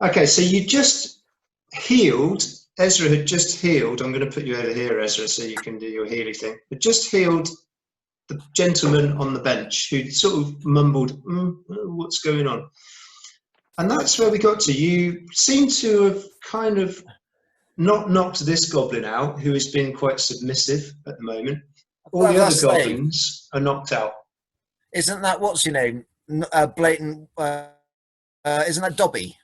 Okay, so you just healed. Ezra had just healed. I'm going to put you over here, Ezra, so you can do your healing thing. But just healed the gentleman on the bench who sort of mumbled, what's going on? And that's where we got to. You seem to have kind of not knocked this goblin out, who has been quite submissive at the moment. All the other goblins are knocked out. Isn't that, what's your name? Blatant, isn't that Dobby?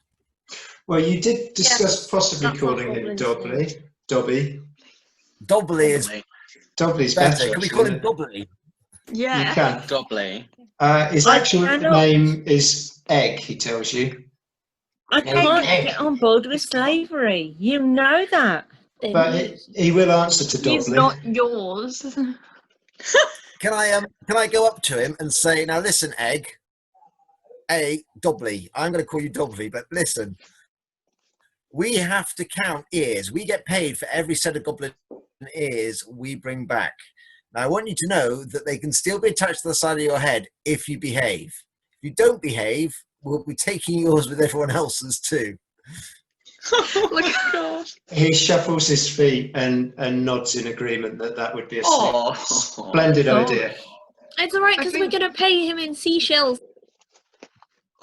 Well, you did discuss possibly calling him Dobby. Dobbly is Dobbly's better. Can we call him Dobbly? Yeah. You can. Dobbly. His actual name is Egg, he tells you. I can't get on board with slavery. You know that. But he will answer to Dobbly. He's not yours. Can I go up to him and say, now listen, Egg, Dobbly, I'm going to call you Dobbly, but listen, we have to count ears. We get paid for every set of goblin ears we bring back. Now, I want you to know that they can still be attached to the side of your head if you behave. If you don't behave, we'll be taking yours with everyone else's too. Oh my gosh. He shuffles his feet and nods in agreement that would be a splendid idea. It's all right because we're going to pay him in seashells.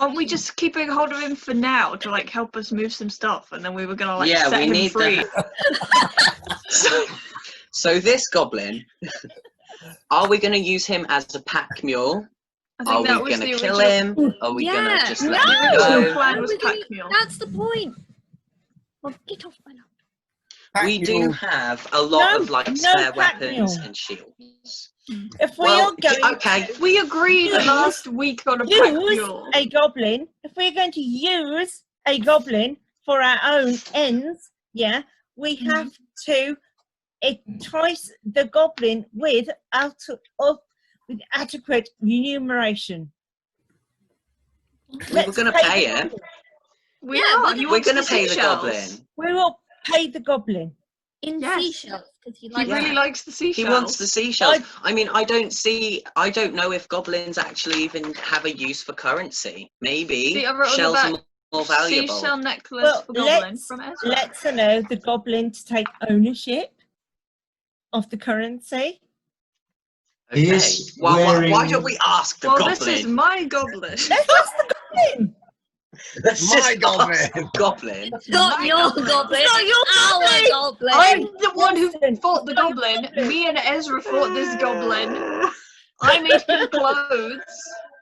Aren't we just keeping hold of him for now to like help us move some stuff, and then we were gonna set him free? So this goblin, are we gonna use him as a pack mule? Are we gonna kill him? Are we gonna just let him go? The plan was pack mule. That's the point. Well, get off my lap. We do have a lot of like spare weapons and shields. If we are going, we agreed last week on a pack mule. A goblin. If we're going to use a goblin for our own ends, we have to entice the goblin with adequate remuneration. We were going to pay him. We're going to pay the goblin. We will pay the goblin. In seashells, because he really likes the seashells. He wants the seashells. I mean, I don't know if goblins actually even have a use for currency. Maybe shells are more valuable. Seashell necklace for goblin from Ezra. Let's allow the goblin to take ownership of the currency. Okay. Why don't we ask the goblin? This is my goblin. Let's ask the goblin. That's my goblin. Goblin. It's not your goblin. It's not your goblin. I'm the one who fought the goblin. Me and Ezra fought this goblin. I made him clothes.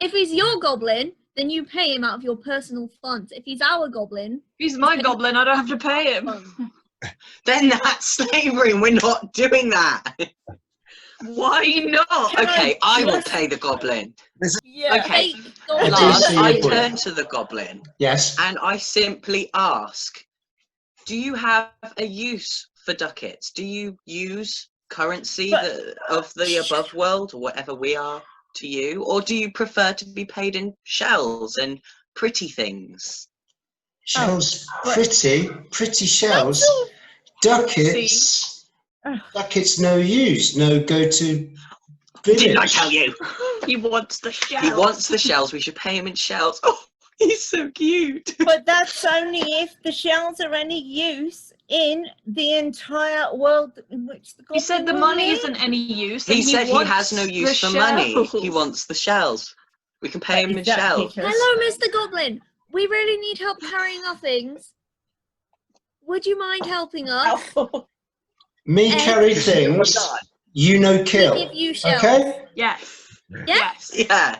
If he's your goblin, then you pay him out of your personal funds. If he's our goblin... If he's my goblin, I don't have to pay him. Then that's slavery and we're not doing that. Why not? Okay, I will pay the goblin. Okay, Lars, I turn to the goblin. Yes. And I simply ask, do you have a use for ducats? Do you use currency of the above world, or whatever we are to you? Or do you prefer to be paid in shells and pretty things? Shells, pretty shells. Ducats. Ducats no use, no go to village. Didn't I tell you? He wants the shells. He wants the shells. We should pay him in shells. Oh, he's so cute. But that's only if the shells are any use in the entire world in which the goblin He said the money isn't any use. He said he has no use for money. He wants the shells. We can pay him in shells. Hello, Mr. Goblin. We really need help carrying our things. Would you mind helping us? Me carry things, you no kill. We give you shells. Okay? Yes. Yes. Yeah.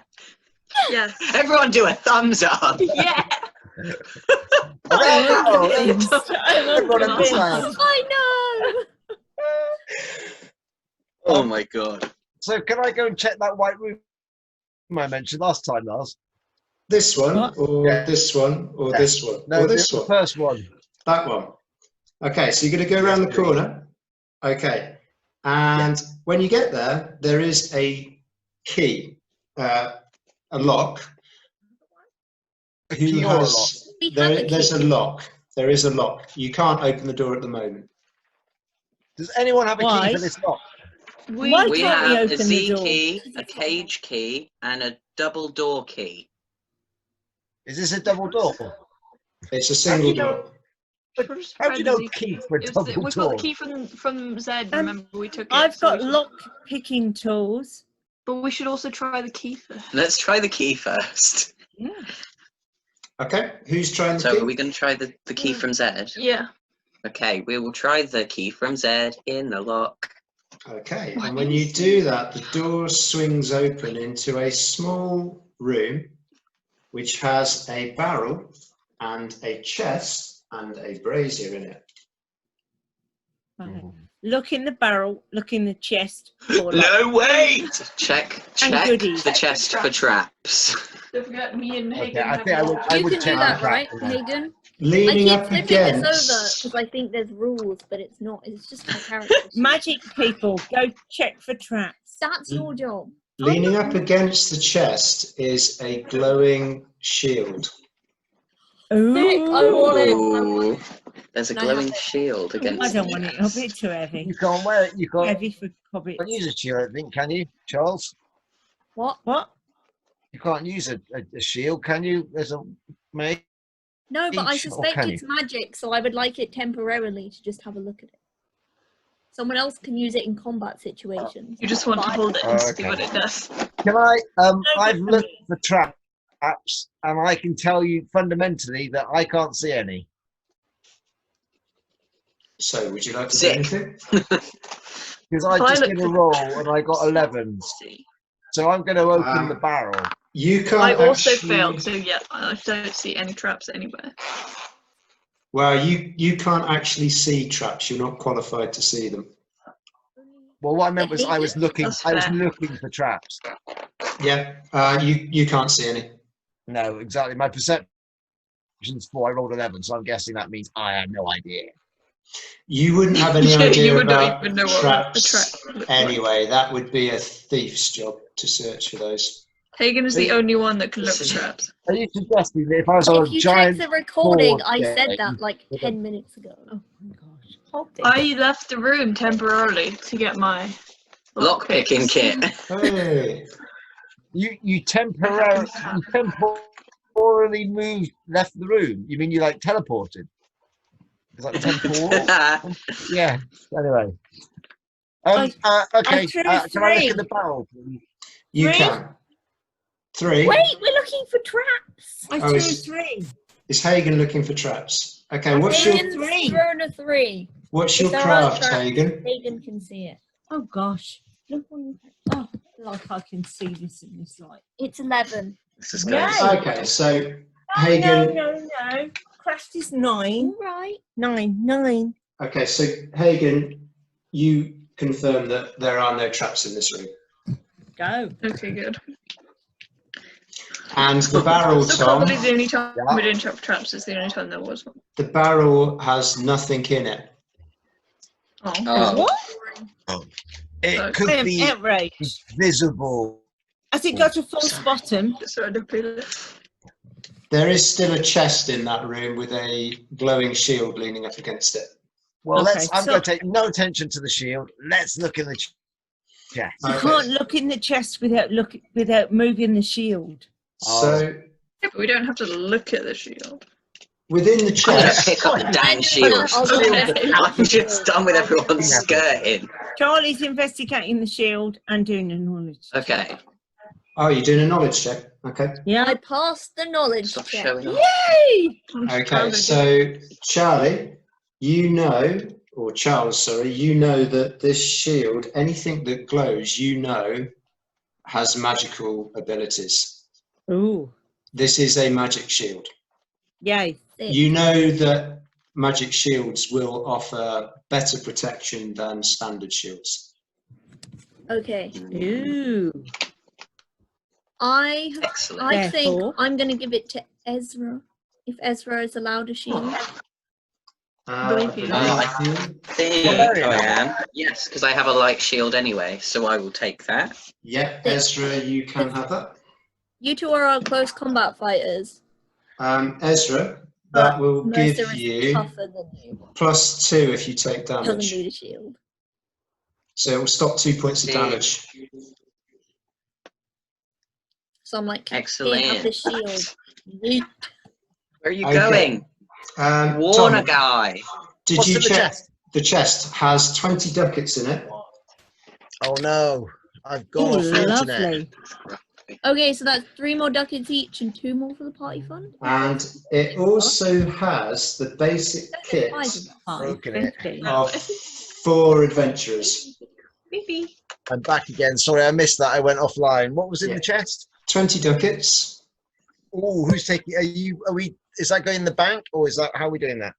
Yes. Everyone do a thumbs up. Yeah. I know. Oh my god. So can I go and check that white room I mentioned last time, Lars? This one, or this one, or this one, no, or this the one? First one. That one. Okay, so you're going to go around the corner. Okay, and when you get there, there is a key, a lock. There's a lock. There is a lock. You can't open the door at the moment. Does anyone have a key for this lock? We have a Z key, a cage key, and a double door key. Is this a double door? It's a single you know- door. We'll just How do you try know the- key for a We've double got the door? key from Zed. Remember, we took it. I've so got we should- lock picking tools. But we should also try the key first. Let's try the key first. Yeah. Okay, who's trying the So key? are we going to try the key from Zed? Yeah. Okay, we will try the key from Zed in the lock. Okay, and when you do that, the door swings open into a small room which has a barrel and a chest and a brazier in it. Right. Look in the barrel, look in the chest. For No, wait! Check goodies. the chest for traps. Don't forget, me and Okay, Hagen I have think I would- lock. I You would can do check that, the right, trap, yeah. Hagen? I Leaning keep up flipping this over against. because I think there's rules, but it's not. It's just my character. Magic people, go check for traps. That's your job. Leaning up against the chest is a glowing shield. Ooh. Sick, I want it. Ooh, there's a Can I have glowing it? shield against I don't the want it a chest. bit too heavy. You can't wear it. You can't Heavy for hobbits. use a shield, I think, can you, Charles? What? What? You can't use a shield, can you? There's a mage. No, but I Each, or suspect can it's magic, so I would like it temporarily to just have a look at it. Someone else can use it in combat situations. You just want to But I- hold it and see okay. what it does. Can I? No, I've but- looked for traps, and I can tell you fundamentally that I can't see any. So, would you like to do Sick. anything? Because I If I just look did a for- roll and I got 11. So I'm going to open the Um, barrel. You can't I also actually- failed, so yeah, I don't see any traps anywhere. Well, you can't actually see traps. You're not qualified to see them. Well, what I meant was I was looking. That's I was fair. looking for traps. Yeah, you can't see any. No, exactly. My perception's 4. I rolled 11, so I'm guessing that means I have no idea. You wouldn't have any You idea would not about even know what a traps trap looked like. anyway. That would be a thief's job to search for those. Hagen is the only one that can look for This is- traps. Are you suggesting that if I was on If a you check giant the recording, board I said game that like with 10 minutes ago. Oh my gosh. Hold it. I left the room temporarily to get my Lockpicking kit. Hey, you temporarily moved, left the room. You mean you like teleported? Is that temporal? Yeah. Anyway. Okay. threw Can I look three. at the barrel, please? you Three? can. 3. Wait, we're looking for traps. I Oh, threw it's- 3. Is Hagen looking for traps? Okay, I what's think your it's- Hagen's Three. thrown a 3. what's If your there are craft, traps, Hagen? Hagen can see it. Oh gosh. Look on. Oh, like I can see this in this light. It's 11. This is Yeah. going. Okay, so No, Hagen. no. Craft is 9. All right. 9. Okay, so Hagen, you confirm that there are no traps in this room, Go. Okay, good. and the barrel, So Tom. probably the only time Yeah. we didn't trap traps is the only time there was one. The barrel has nothing in it. Oh. Oh. What? It I I could am be outraged. visible. Has it got a false bottom? Just so I don't feel it. There is still a chest in that room with a glowing shield leaning up against it. Well, Okay, I'm so- going to take no attention to the shield. Let's look in the chest. You Okay. can't look in the chest without moving the shild. So Yeah, but we don't have to look at the shield. within the I'm gonna chest, pick up the damn shield. I'll look at it. I'm just done with everyone's skirting. Charlie's investigating the shield and doing the knowledge. Okay, oh, you're doing a knowledge check. Okay. Yeah. I passed the knowledge stop check. showing off. Yay! Okay. So Charlie, you know, or Charles, sorry, you know that this shield, anything that glows, you know, has magical abilities. Ooh. This is a magic shield. Yay. Sick. You know that magic shields will offer better protection than standard shields. Okay. Ooh. I Excellent. think Therefore- I'm going to give it to Ezra. If Ezra is allowed a shield. Believe you. I think I am. Yes, because I have a light shield anyway, so I will take that. Yeah, Ezra, you can have that. You two are our close combat fighters. Ezra, that will give Mercer is you tougher than you. +2 if you take Doesn't damage. need a shield. So it will stop 2 points of damage. So I'm like, Excellent. here, have the shield. Yeet. Where are you Okay. going? Warner Tom, guy. did What's you in the check? chest? The chest has 20 ducats in it. Oh no, I've Oh, gone off the internet. lovely. Okay, so that's 3 more ducats each and 2 more for the party fund. And it also has the basic kit Broken it. 550. of 4 adventurers. Maybe. I'm back again. Sorry, I missed that. I went offline. What was in Yeah. the chest? 20 ducats. Oh, who's taking? Are we? Is that going in the bank, or is that how are we doing that?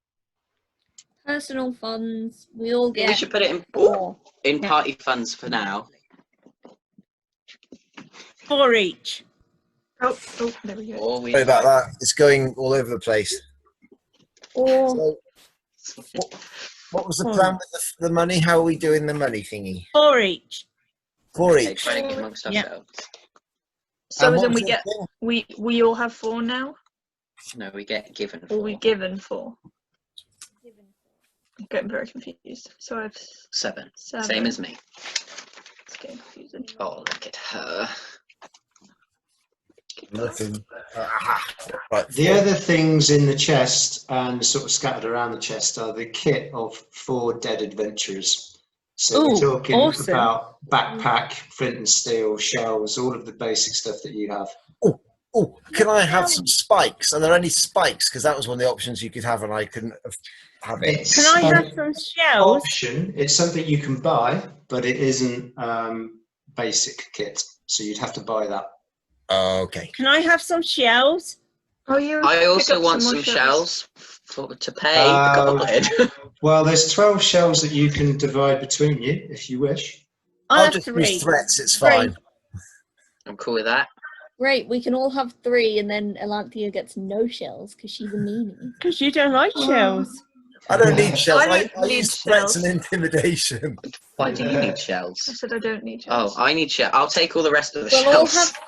Personal funds. We all get We should put it in 4. in Yeah. party funds for now. 4 each. Oh, there we go. Or we Sorry about that. It's going all over the place. Or So, what was the plan with the money? How are we doing the money thingy? 4 each. 4 Okay, each. try to give amongst Yeah. ourselves. So And what then was we the get thing? we all have 4 now, No, we get given. or we 4. given 4. I'm getting very confused. So I've 7. 7. Same as me. It's getting confusing. Oh, look at her. Nothing. Right. The other things in the chest and sort of scattered around the chest are the kit of 4 dead adventurers. So Ooh, we're talking awesome. about backpack, flint and steel, shells, all of the basic stuff that you have. Oh, can I have some spikes? Are there any spikes? Because that was one of the options you could have, and I couldn't have it. It's Can I an have some shells? option. It's something you can buy, but it isn't basic kit. So you'd have to buy that. Okay. Can I have some shells? Oh, you. I pick also up want more some shells to pay the Oh. goblin. Well, there's 12 shells that you can divide between you if you wish. I'll I'll have just 3. use threats. It's 3. fine. I'm cool with that. great, we can all have 3, and then Elanthea gets no shells because she's a meanie. Because you don't like shells. I don't need shells. I don't I need use threats shells. and intimidation. Why do you Yeah. need I shells? said I don't need Oh, shells. I need shells. I'll take all the rest of the We'll all shells. have.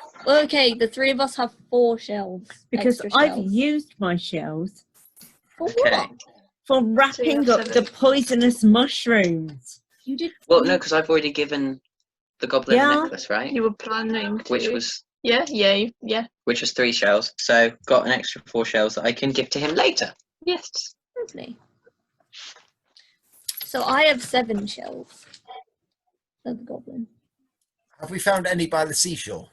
Okay, the 3 of us have 4 shells. Because extra I've shells. used my shells For Okay. what? for wrapping up 7. the poisonous mushrooms. You did. Well, no, because I've already given the goblin Yeah. the necklace, right? You were planning to. Which was 3 shells. So got an extra 4 shells that I can give to him later. Yes. Lovely. So I have 7 shells. For the goblin. Have we found any by the seashore?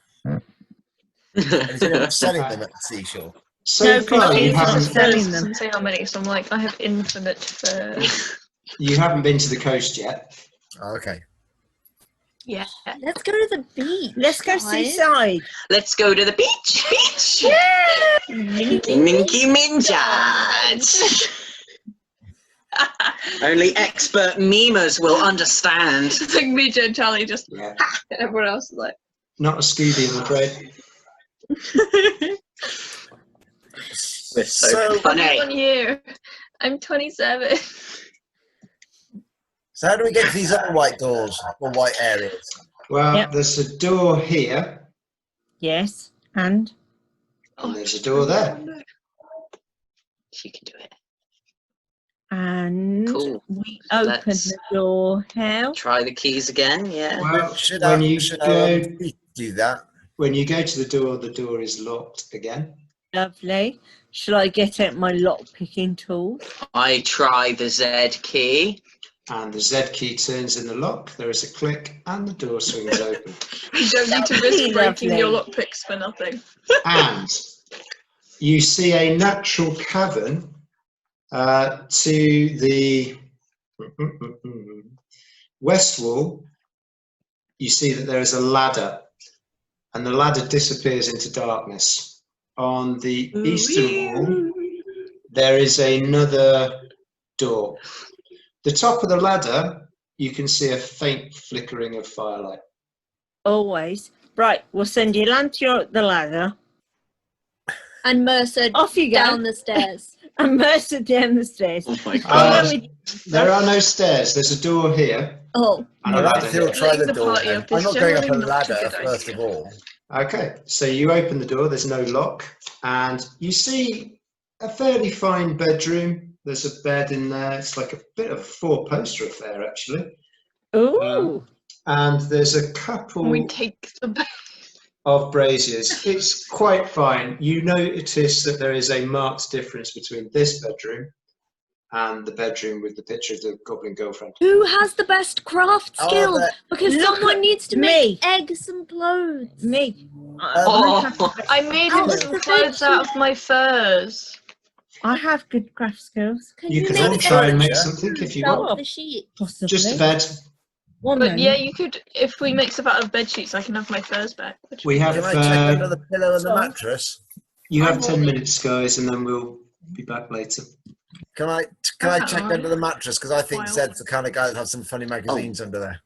Is anyone selling them at the seashore? So No, far, because you you haven't, just selling them. Doesn't say how many, so I'm like, I have infinite for. you haven't been to the coast yet. Oh, okay. Yeah. Let's go to the beach. Let's go guys. seaside. Let's go to the beach. Beach. Minky. Minky Minjad. Only expert memers will understand. It's like me, Joe, and Charlie just. Yeah. And everyone else is like. Not a Scooby, I'm afraid. We're so I'm funny. 1 year. I'm 27. So how do we get to these other white doors or white areas? Well, Yep. there's a door here, Yes. And and there's a door there. She can do it. we open Let's- the door. How? Try the keys again. Yeah. Well, Should when I you go, do that? when you go to the door is locked again. Lovely. Shall I get out my lock picking tool? I try the Z key. And the Z key turns in the lock. There is a click, and the door swings open. You don't need to Lovely, risk breaking your lovely. lockpicks for nothing. And you see a natural cavern to the west wall. You see that there is a ladder, and the ladder disappears into darkness. On the eastern wall, there is another door. The top of the ladder, you can see a faint flickering of firelight. Always. Right, we'll send you Lantia up the ladder. And Mercer Off you go. down the stairs. And Mercer down the stairs. Oh my Uh, god. Follow me. There are no stairs. There's a door here Oh, and a All right, ladder Phil, here. try the Letting the door. party then. up is I'm not going up a generally not a ladder good first idea. of all. Okay, so you open the door, there's no lock, and you see a fairly fine bedroom. There's a bed in there. It's like a bit of a 4-poster affair, actually. Ooh. And there's a couple. We take the bed. of braziers. It's quite fine. You notice that there is a marked difference between this bedroom and the bedroom with the picture of the goblin girlfriend. Who has the best craft Oh, skill? that- Because Look someone at needs to me. make eggs and clothes. Me. Oh. I made Out him of some the clothes out of my furs. I have good craft skills. Can You can make all try and make eggs something if you out want. of the sheet? Possibly. Just a bed. One But moment. yeah, you could. If we make stuff out of bed sheets, I can have my furs back. Which We have Can I check under the pillow and the sorry. mattress? you have I'm 10 holding- minutes, guys, and then we'll be back later. Can I That's check all right. under the mattress? Because I think Wild. Zed's the kind of guy that has some funny magazines under there.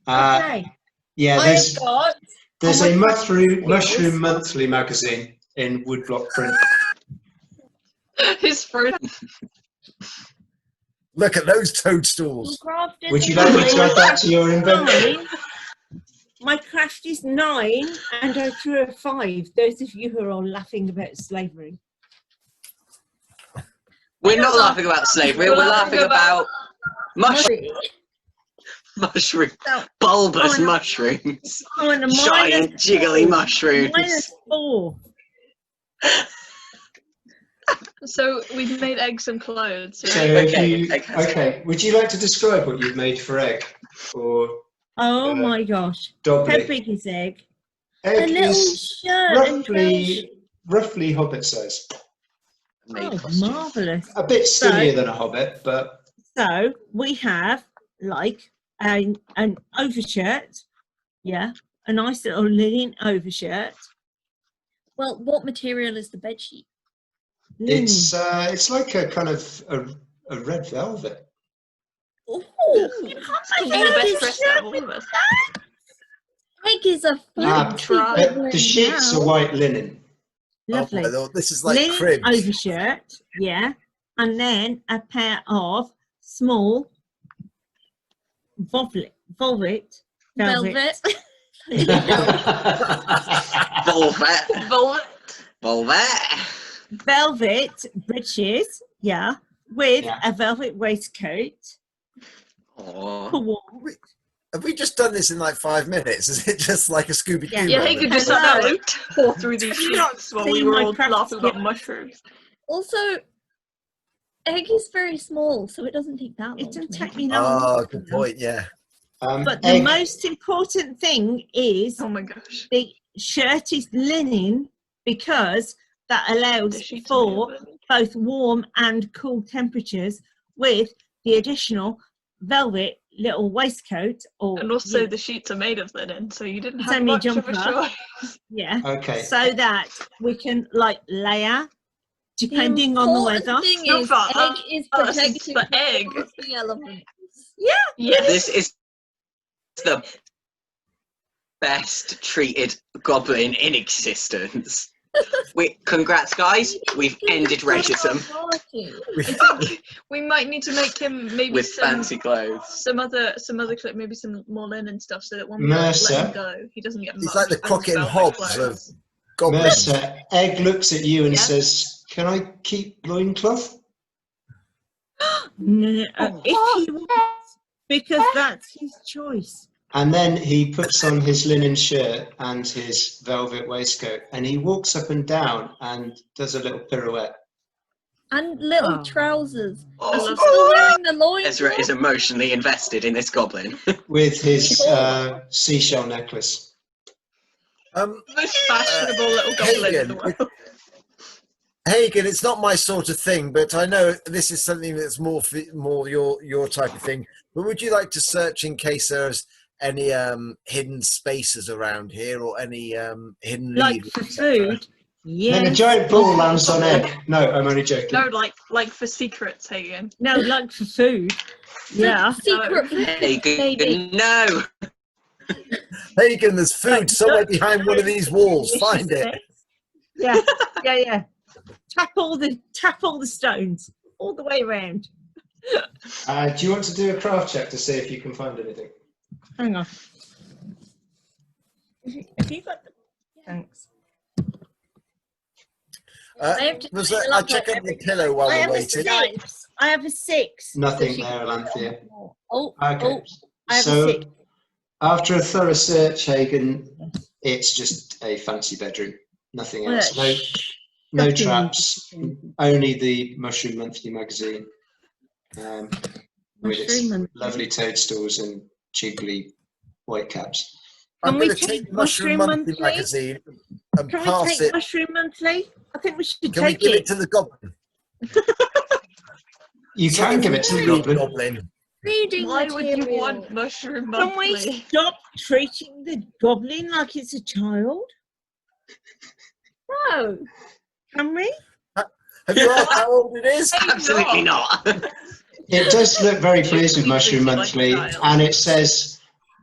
Okay. Yeah, I've got. there's on a my mushroom monthly magazine in woodblock print. his fruit. Look at those toadstools. Crafted Would you like me to add that to your inventory? 9. My craft is 9, and I threw a 5. Those of you who are all laughing about slavery. We're not laughing about slavery. We're laughing about mushroom, bulbous Oh, mushrooms, Oh, and a giant minus jiggly 4. mushrooms. -4. So we've made eggs and clothes. So Yeah? Okay. would you like to describe what you've made for egg or Oh my gosh. How Dobley? big is egg? A Egg little is shirt and trousers. roughly hobbit size. Made Oh, costume. marvellous. A bit skinnier than a hobbit, but So we have like an overshirt. Yeah. A nice little linen overshirt. Well, what material is the bed sheet? Linen. it's like a kind of a red velvet. Ooh, You're the best dressed out of all of us. Egg is a Ah, fancy try. goblin The sheets now. are white linen. lovely. Oh my lord, this is like Linen cribs. overshirt, yeah, and then a pair of small velvet Velvet. Volvet. Velvet. Volvet. velvet breeches, yeah, with Yeah. a velvet waistcoat Oh. for warm. Have we just done this in like 5 minutes? Is it just like a Scooby Doo? Yeah, he could just sat there like tore through these Have you not sheets while we seen were my all craft laughing about skills? mushrooms. Also, egg is very small, so it doesn't take that long. It doesn't to take make. me long. Oh, good point. Yeah. But the Egg, most important thing is Oh my gosh. the shirt is linen because that The allows sheets for are made both warm and cool temperatures with the additional velvet little waistcoat or and also the sheets are made of linen, so you didn't It's have only much of a jumper. choice. yeah, okay. so that we can like layer depending on the important weather. thing No, is, but, egg is us, protected but from egg. the elements. Yeah. This is the best treated goblin in existence. Congrats, guys. We've ended racism We might need to make him maybe with some fancy clothes. some other maybe some more linen stuff so that when we let Mercer. him go, he doesn't get He's much like the of his Crockett and velvet Hobbs clothes. of goblins. Mercer, Egg looks at you and Yeah. says, "Can I keep loincloth?" No, Oh, if he wants, because that's his choice. And then he puts on his linen shirt and his velvet waistcoat, and he walks up and down and does a little pirouette. And little Oh. trousers. I Is he love still wearing the loin? Ezra is emotionally invested in this goblin. With his seashell necklace. the most fashionable little goblin in the Hagen, world. Hagen, it's not my sort of thing, but I know this is something that's more your type of thing. But would you like to search in case there's any hidden spaces around here or any hidden Like leads, for etc.? food, Then a yes. giant ball lands on Egg. No, I'm only joking. No, like for secrets, Hagen. No, like for food. Yeah. Secret Hey, baby. no. Hagen, there's food somewhere behind one of these walls. Find it. Yeah, yeah. Tap all the stones all the way around. Do you want to do a craft check to see if you can find anything? Hang on. Have you got the... Thanks. I have to Was clean that, it I'll up check like under the every- pillow while I we're have a waiting. 6. I have a 6. Nothing So she- there, Alanthea. Oh, I Okay. have a So, 6. After a thorough search, Hagen, it's just a fancy bedroom. Nothing else. No traps. Only the Mushroom Monthly magazine. With its Mushroom Monthly. lovely toadstools and jiggly white caps. I'm Can we going to take take Mushroom Mushroom Monthly Monthly? magazine and Can we pass take it. Mushroom Monthly? I think we should Can we take give it it. to the goblin? You can give it to the goblin. Reading Why would you material. want Mushroom Can we Monthly? stop treating the goblin like it's a child? No. Can we? Have you asked how old it is? Absolutely not. It does look very pleased with You Mushroom treat it like a Monthly, child. and it says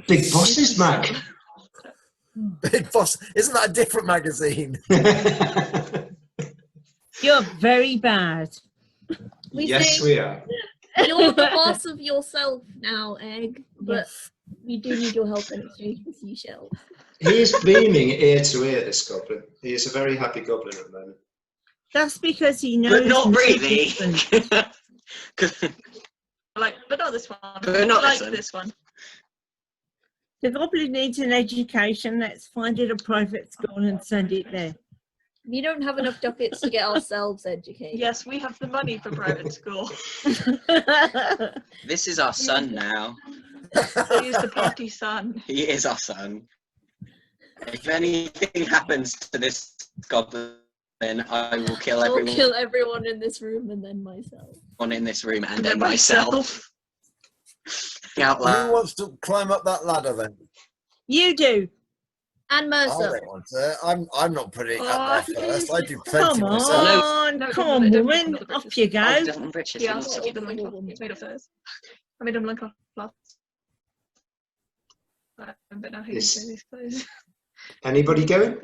Big Bosses Mag. Big Boss. Isn't that a different magazine? You're very bad. We Yes, say we are. you're the boss of yourself now, Egg, but we do need your help in exchange for seashells. He is beaming ear to ear, this goblin. He is a very happy goblin at the moment. That's because he knows. But not the really. difference. But not this one. But not like this one. this one. The goblin needs an education. Let's find it a private school and send it there. We don't have enough ducats to get ourselves educated. Yes, we have the money for private school. This is our son now. He is the party son. He is our son. If anything happens to this goblin, I will kill I'll everyone kill everyone in this room and then myself. in this room and then myself. Out Who loud. wants to climb up that ladder then? You do. And I Mercer. don't want to. I'm not putting it up there first. I do Come plenty myself. on, No, come don't on, put it- woman. don't put Off it- you Oh, go. he doesn't want riches. He He asked wants to to keep the loincloth. He's made of furs. I made him loincloth. But now he's Is- in his clothes. Anybody going?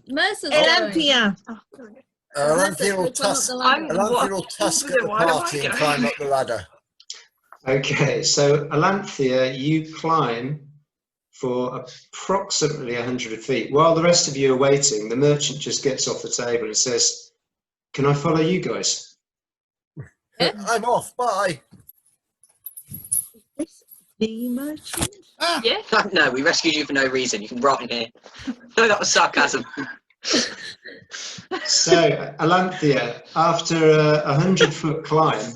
Mercer's going. Elanthea. Oh, there we go. Elanthea will Mercer, climb up tusk. the ladder. Elanthea will tusk at the Why do I party and go? climb up the ladder. Okay, so Elanthea, you climb for approximately 100 feet. While the rest of you are waiting, the merchant just gets off the table and says, "Can I follow you guys?" I'm off. Bye. The merchant. Yeah. No, we rescued you for no reason. You can rot in here. No, that was sarcasm. So, Elanthea, after a 100-foot climb,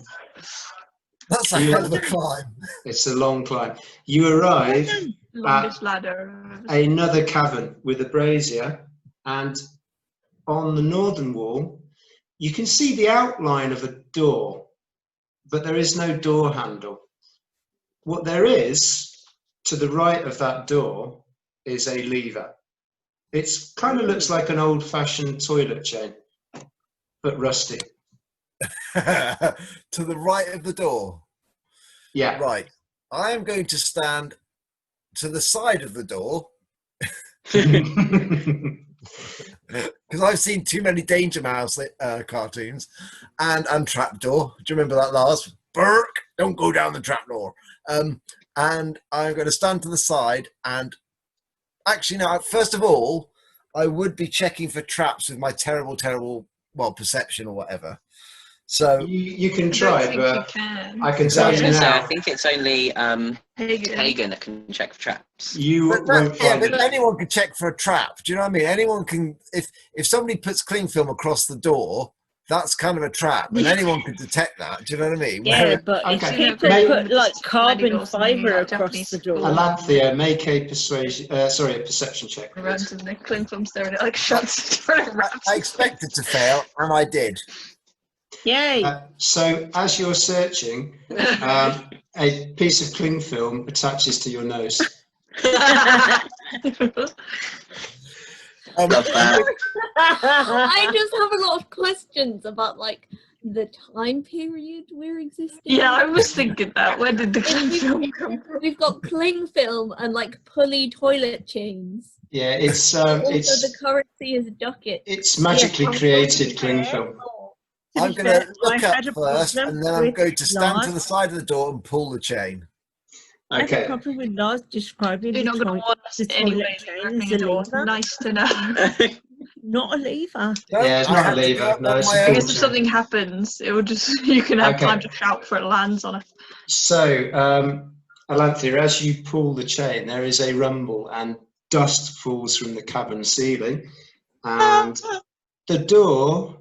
That's a hell of a climb. it's a long climb, you arrive Longest ladder. another cavern with a brazier, and on the northern wall, you can see the outline of a door, but there is no door handle. What there is to the right of that door is a lever. It kind of looks like an old-fashioned toilet chain, but rusty. To the right of the door. Yeah. Right. I am going to stand to the side of the door because I've seen too many Danger Mouse cartoons and Trapdoor. Do you remember that, Lars? Burke, don't go down the trapdoor. And I'm going to stand to the side and actually, no, first of all, I would be checking for traps with my terrible, well, perception or whatever. So you can I try, don't think but you can. I can I tell was you going to say, I now, think it's only Hagen. Hagen that can check for traps. you But won't find but it. anyone can check for a trap. Do you know what I mean? Anyone can. If somebody puts cling film across the door, that's kind of a trap, and anyone can detect that. Do you know what I mean? Yeah, but Okay. if people Maybe- put like carbon Doors and hanging fibre out across Japanese the door. school. Alanthea, make a perception check. He runs and the cling film staring at it like shuts the door and wraps. I expected to fail, and I did. Yay. So as you're searching, a piece of cling film attaches to your nose. Love that. I just have a lot of questions about like the time period we're existing. Yeah, I in. was thinking that. Where did the cling film come from? We've got cling film and like pulley toilet chains. Yeah, it's Also, the currency is ducats. it's magically Yeah, created cling film. To I'm be going to fair, look I up had a first, problem and then I'm with going to stand to Lars. the side of the door and pull the chain. I had a Okay. problem with Lars describing You're the not going to toilet, want us the anyway. toilet chain Opening as a a door. lever. Nice to know. Not a lever. No, Yeah, it's I not a had to lever, go up no, on it's my a I own. guess pull. if something happens, it will just you can have Okay. time to shout before it lands on a. So Alanthea, as you pull the chain, there is a rumble and dust falls from the cavern ceiling, and the door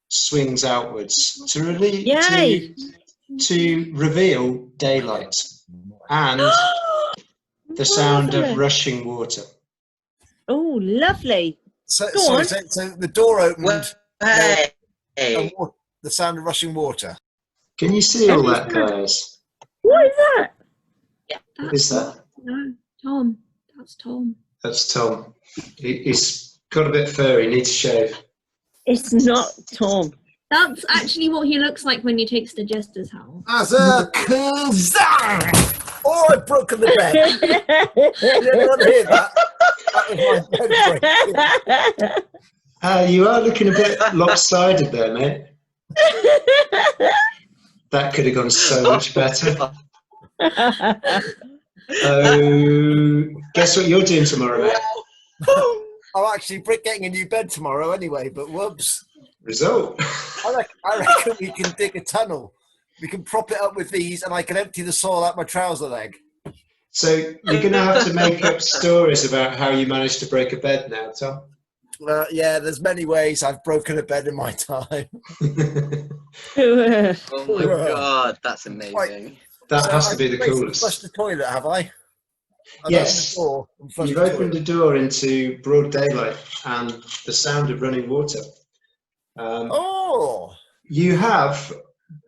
swings outwards Yay! to reveal daylight and the sound of Marvellous. rushing water. Oh, lovely. So, Go sorry, on. so the door opened. Well, hey. and the sound of rushing water. Can you see all that, guys? What is that? What is that? No, Tom. That's Tom. That's Tom. He's got a bit furry. He needs to shave. It's not Tom. That's actually what he looks like when he takes the jester's howl. As a oh, I've broken the bed. Did anyone hear that? That was my bed break. You are looking a bit lopsided there, mate. That could have gone so much better. Guess what you're doing tomorrow, mate? I'm actually getting a new bed tomorrow anyway, but whoops. Result. I reckon we can dig a tunnel. We can prop it up with these and I can empty the soil out my trouser leg. So you're going to have to make up stories about how you managed to break a bed now, Tom. Yeah, there's many ways I've broken a bed in my time. Oh my god, that's amazing. That So has to be the I've basically coolest. flushed the toilet, have I? I've Yes. opened the door and flushed You've the opened toilet. a door into broad daylight and the sound of running water. Oh! You have,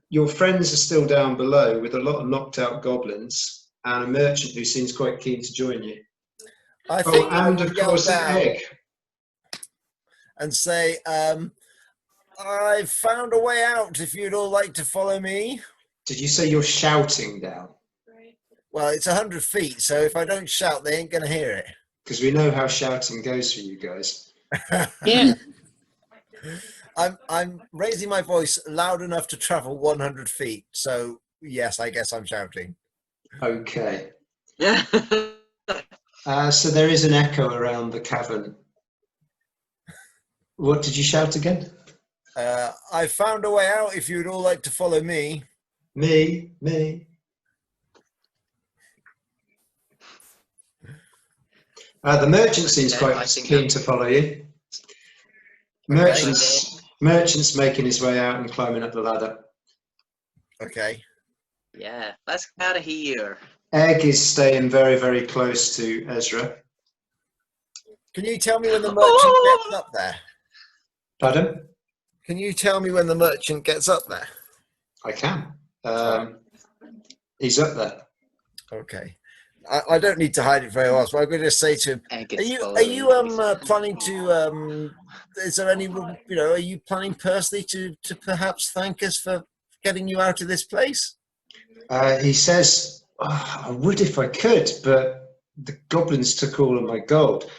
your friends are still down below with a lot of knocked out goblins and a merchant who seems quite keen to join you. I think I And will of yell course an down egg. and say, I've found a way out if you'd all like to follow me. Did you say you're shouting down? Well, it's 100 feet, so if I don't shout, they ain't going to hear it. Because we know how shouting goes for you guys. Yeah. I'm raising my voice loud enough to travel 100 feet, so yes, I guess I'm shouting. Okay. Yeah. So there is an echo around the cavern. What did you shout again? I found a way out if you'd all like to follow me. Me. The merchant seems Yeah, quite I think keen to follow you. Merchant's making his way out and climbing up the ladder. Okay. Yeah, let's get out of here. Egg is staying very, very close to Ezra. Can you tell me when the merchant gets up there? Pardon? Can you tell me when the merchant gets up there? I can. He's up there. Okay. I don't need to hide it very well, so I'm going to just say to him, Egg Are is you following. planning to is there any are you planning personally to perhaps thank us for getting you out of this place? He says, "Oh, I would if I could, but the goblins took all of my gold.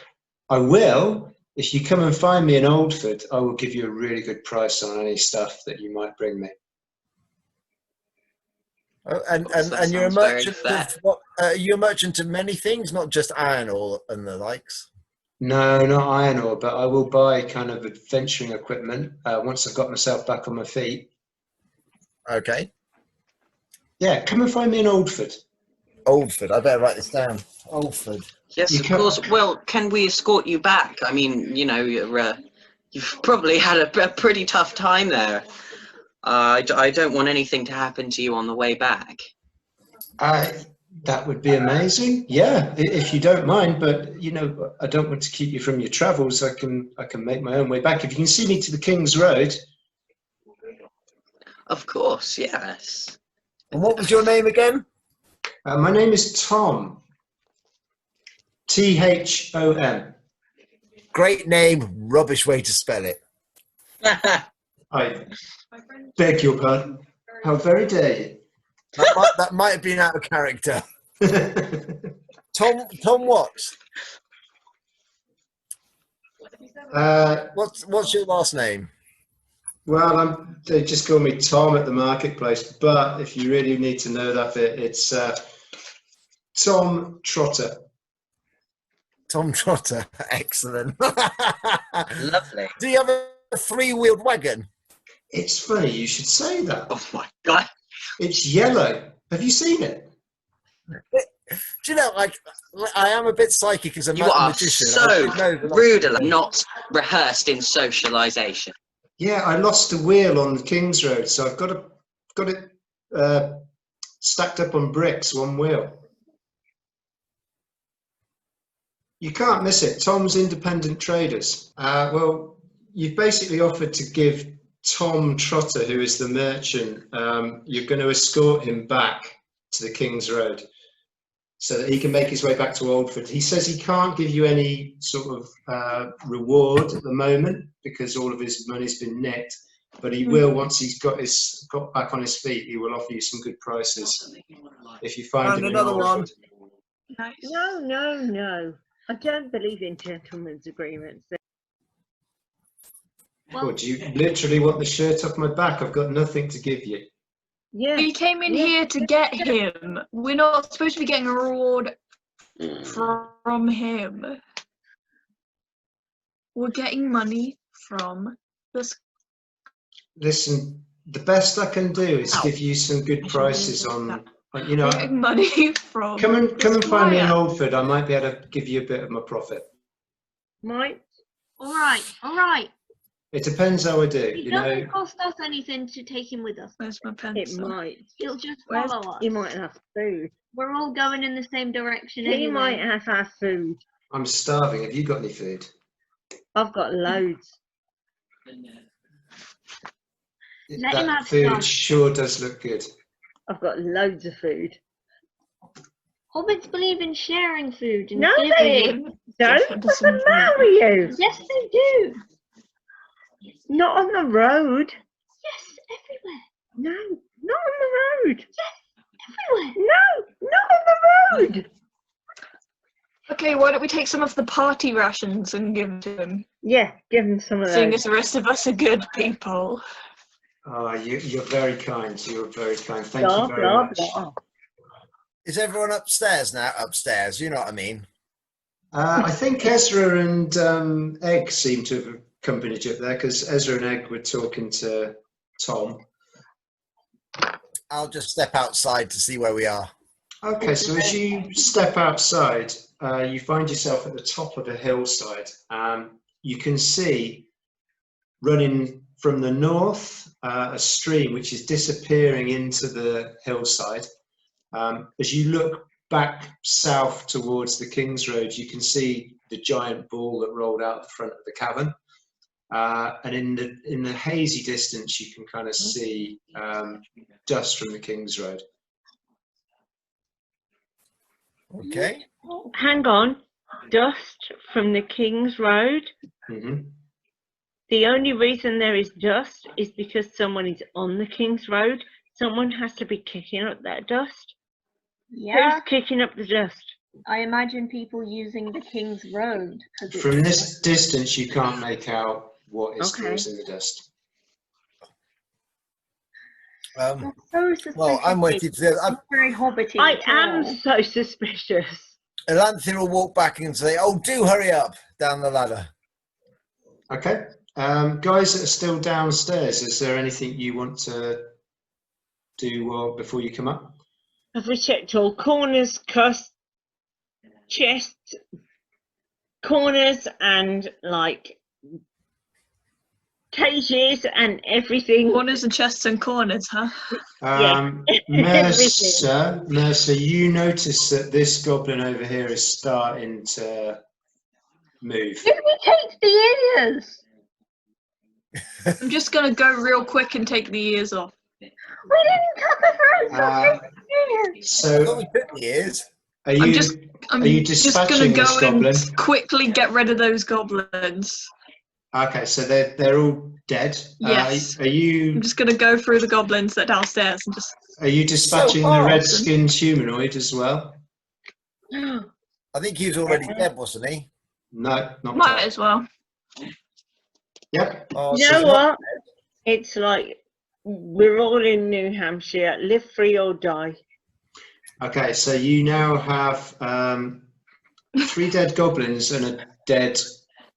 I will. If you come and find me in Oldford, I will give you a really good price on any stuff that you might bring me." Oh, and course, that you're a sounds very merchant fair. of what you're a merchant of many things, not just iron ore and the likes. No, not iron ore, but I will buy kind of adventuring equipment once I've got myself back on my feet. Okay. Yeah, come and find me in Oldford. Oldford, I better write this down. Oldford. Yes, You of can't- course. Well, can we escort you back? I mean, you know, you've probably had a pretty tough time there. I don't want anything to happen to you on the way back. That would be amazing. Yeah, if you don't mind, but you know, I don't want to keep you from your travels. I can make my own way back. If you can see me to the King's Road. Of course, yes. And what was your name again? My name is Tom. Thom. Great name, rubbish way to spell it. I beg your pardon. How very dare That might have been out of character. you? Tom what? uh, What's your last name? well, they just call me Tom at the marketplace, but if you really need to know that bit, it's Tom Trotter. Tom Trotter. Excellent. Lovely. Do you have a three-wheeled wagon? It's funny you should say that. Oh my god. It's yellow. Have you seen it? Do you know, like, I am a bit psychic as a You are magician. I so should know that I- rude and not rehearsed in socialisation. Yeah, I lost a wheel on the King's Road, so I've got it stacked up on bricks, one wheel. You can't miss it. Tom's Independent Traders. Well, you've basically offered to give Tom Trotter, who is the merchant, you're going to escort him back to the King's Road so that he can make his way back to Oldford. He says he can't give you any sort of reward at the moment because all of his money's been nicked, but he will once he's got back on his feet. He will offer you some good prices if you find him in another one. Oldford. Nice. No. I don't believe in gentlemen's agreements. Well, Good. You literally want the shirt off my back. I've got nothing to give you. Yeah. We came in here to get him. We're not supposed to be getting a reward from him. We're getting money from this. Listen, the best I can do is give you some good prices on, you know, We're getting money from. come and find me in Squire. Oldford. I might be able to give you a bit of my profit. Might. all right. It depends how I do, It you doesn't know. cost us anything to take him with us. Where's my It pencil? might. He'll just Where's- follow us. He might have food. We're all going in the same direction He anyway. might have our food. I'm starving. Have you got any food? I've got loads. Let him That have food some. sure does look good. I've got loads of food. Hobbits believe in sharing food and No, giving they it. don't. What's the matter with you? Yes, they do. Not on the road. Yes, everywhere. No, not on the road. Everywhere. No, not on the road. Okay, why don't we take some of the party rations and give to him? Yeah, give him some of Seeing those. as the rest of us are good people. Oh, you're very kind. You're very kind. Thank Blah, you very blah, much. blah. Is everyone upstairs now? Upstairs, you know what I mean? I think Ezra and Egg seem to have accompanied you up there because Ezra and Egg were talking to Tom. I'll just step outside to see where we are. Okay, so as you step outside, you find yourself at the top of the hillside. You can see running from the north a stream which is disappearing into the hillside. As you look back south towards the King's Road, you can see the giant ball that rolled out the front of the cavern. And in the hazy distance, you can kind of see dust from the King's Road. Okay. Hang on. Dust from the King's Road. hmm The only reason there is dust is because someone is on the King's Road. Someone has to be kicking up that dust. Yeah, Who's kicking up the dust? I imagine people using the King's Road. 'cause it's- From this distance, you can't make out what is Okay. causing the dust. That's so suspicious. Well, I'm waiting It's to. not very hobbity I at am all. so suspicious. Elanthe will walk back and say, "Oh, do hurry up down the ladder." Okay. Guys that are still downstairs, is there anything you want to do before you come up? Have we checked all corners, chests, corners, and like cages and everything? Corners and chests and corners, huh? Mercer, you notice that this goblin over here is starting to move. Did we take the ears? I'm just gonna go real quick and take the ears off. We didn't cut the throats Uh, off the ears. I thought So, we took the ears. are you? I'm Are you just gonna dispatching this go goblin? and quickly get rid of those goblins. Okay, so they're all dead. Yes. Are you I'm just gonna go through the goblins that are downstairs and just. dispatching the fast. red-skinned humanoid as well? I think he was already dead, wasn't he? No, not Might dead. as well. Yep. Oh, You so know it's not- what? It's like we're all in New Hampshire. Live free or die. Okay, so you now have 3 dead goblins and a dead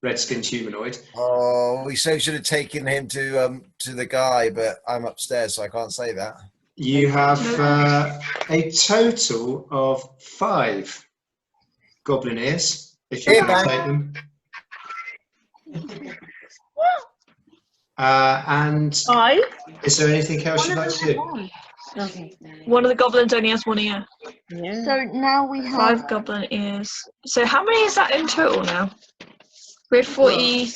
red-skinned humanoid. Oh, we so should have taken him to the guy, but I'm upstairs, so I can't say that. You have a total of 5 goblin ears, if you Ear want to bang. take them. And I. is there anything else you'd like to do? Okay. One of the goblins only has 1 ear. Yeah. So now we have 5 goblin ears. So how many is that in total now? We're 40.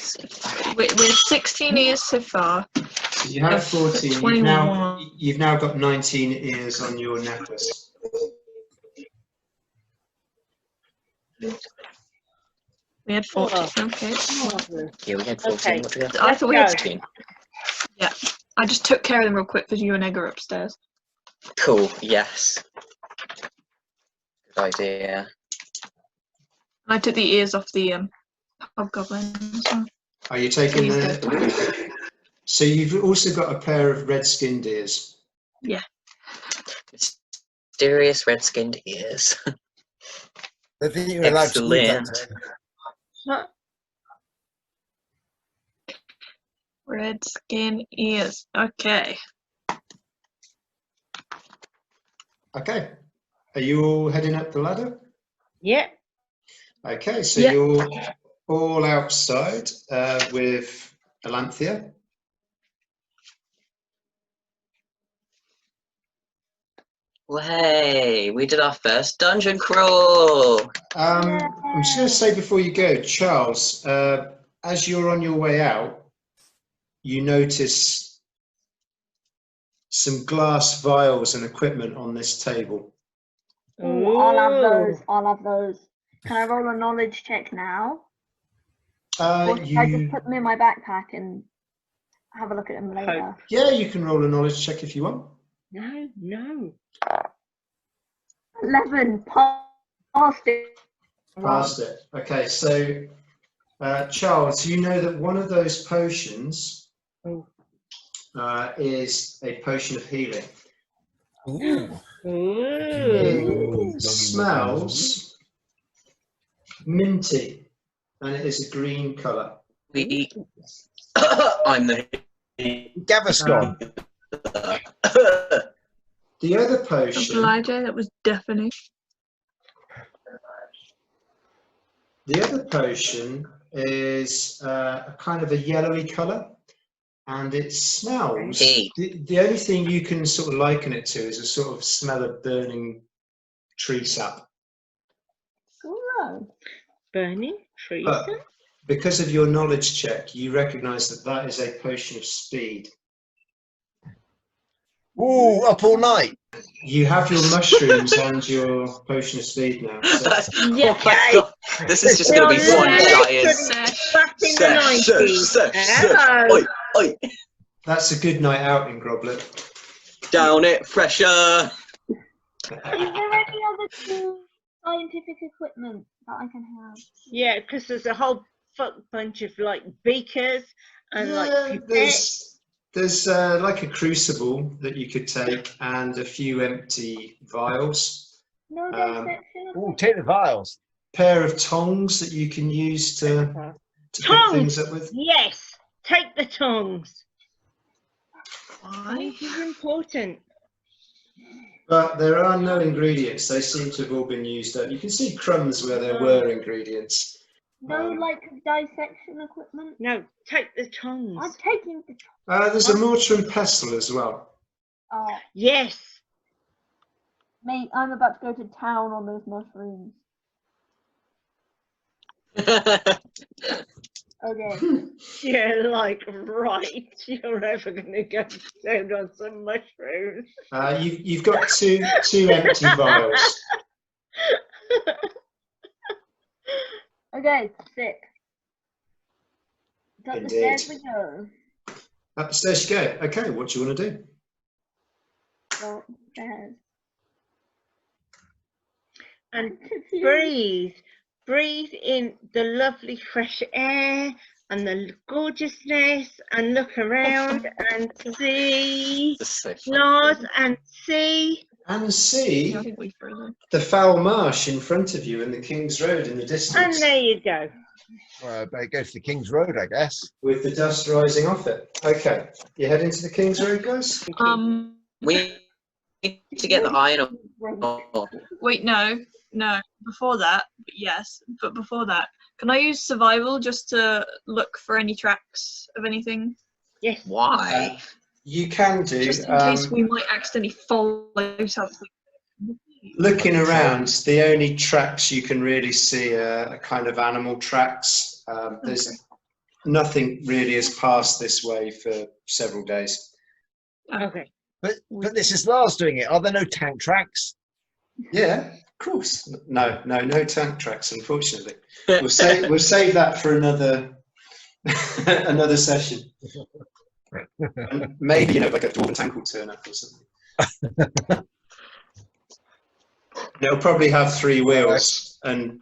We're 16 ears so far. So you have 14. 21. You've now got 19 ears on your necklace. We had 14. Okay. Yeah, we had 14. Okay. What do we have? I thought we had Let's 16. Yeah. I just took care of them real quick because you and Egg are upstairs. Cool, yes. Good idea. I took the ears off the hobgoblin as well. Are you taking Please the... So you've also got a pair of red-skinned ears. Mysterious red-skinned ears. I think you're allowed to do that. Excellent. Red skin ears. Okay. Okay. Are you all heading up the ladder? Yeah. Okay, so Yeah. you're all outside with Alanthea. Well, hey, we did our first dungeon crawl. I'm just going to say before you go, Charles, as you're on your way out, you notice some glass vials and equipment on this table. Ooh, I'll have Ooh. those. I'll have those. Can I roll a knowledge check now? Or should I just put them in my backpack and have a look at them later? Yeah, you can roll a knowledge check if you want. No. 11. Passed it. Past it. Okay, so Charles, you know that one of those potions Oh. is a potion of healing. Ooh. Ooh. It smells minty, and it is a green colour. I'm the. Gaviscon. The other potion, Elijah, that was deafening. the other potion is a kind of a yellowy colour, and it smells. Hey. The only thing you can sort of liken it to is a sort of smell of burning tree sap. Oh, Burning trees. But because of your knowledge check, you recognise that that is a potion of speed. Ooh, up all night. You have your mushrooms and your potion of speed now. So Yeah. Oh my God. This is just going to be You're one giant. Back in the 90s. Hello. Oi, oi. that's a good night out in Groblet. Down it, fresher. is there any other cool scientific equipment that I can have? Yeah, because there's a whole bunch of like beakers and like Yeah, pipettes. there's like a crucible that you could take and a few empty vials. No Um, dissection Ooh, take the vials. Pair of tongs that you can use to pick Tongs! things up with. Yes, take the tongs. Why? This is important. But there are no ingredients. They seem to have all been used up. You can see crumbs where there were ingredients. No, like dissection equipment. No, take the tongs. I'm taking the. There's a mortar and pestle as well. Oh, Yes. mate, I'm about to go to town on those mushrooms. Okay. You're like, right, you're ever going to go down on some mushrooms. You've got two empty vials. Okay, sick. Up the stairs Indeed. we go. Up the stairs you go. Okay, what do you want to do? Go up the stairs. And breathe in the lovely fresh air and the gorgeousness and look around and see This is so fun. stars and see. And see I think we've frozen. the foul marsh in front of you and the King's Road in the And distance, there you go. Well, I better go to the King's Road, I guess. with the dust rising off it. Okay, you head into the King's Road, guys? We to get the iron ore. Wait, no. Before that, yes. But before that, can I use survival just to look for any tracks of anything? Yes. Why? You can do. Just in case we might accidentally follow something. Looking around, the only tracks you can really see are kind of animal tracks. There's nothing really has passed this way for several days. Okay. But this is Lars doing it. Are there no tank tracks? Yeah, of course. No tank tracks, unfortunately. We'll save that for another another session. And maybe like a dwarven tank will turn up or something. They'll probably have 3 wheels and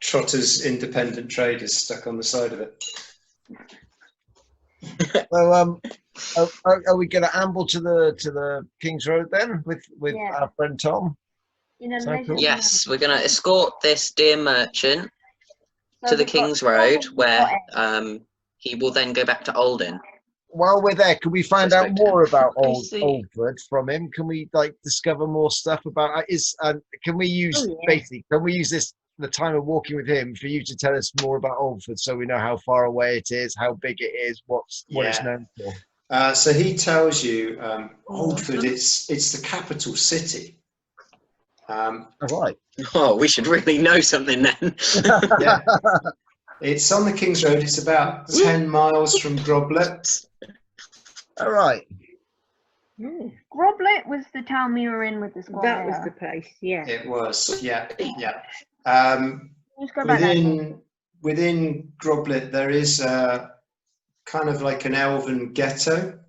Trotter's independent traders stuck on the side of it. So, are we going to amble to the King's Road then with our friend Tom? Yes, we're going to escort this dear merchant to the King's Road, where he will then go back to Olden. While we're there, can we find out more about Oldford from him? Can we discover more stuff about can we use the time of walking with him for you to tell us more about Oldford, so we know how far away it is, how big it is, what it's known for? So he tells you Oldford, it's the capital city. Right. Oh, we should really know something then. Yeah. It's on the King's Road. It's about 10 miles from Groblet. All right. Groblet was the town we were in with the squire. That was the place, yeah. It was, yeah. Let's go back there. Within Groblet, there is kind of like an elven ghetto.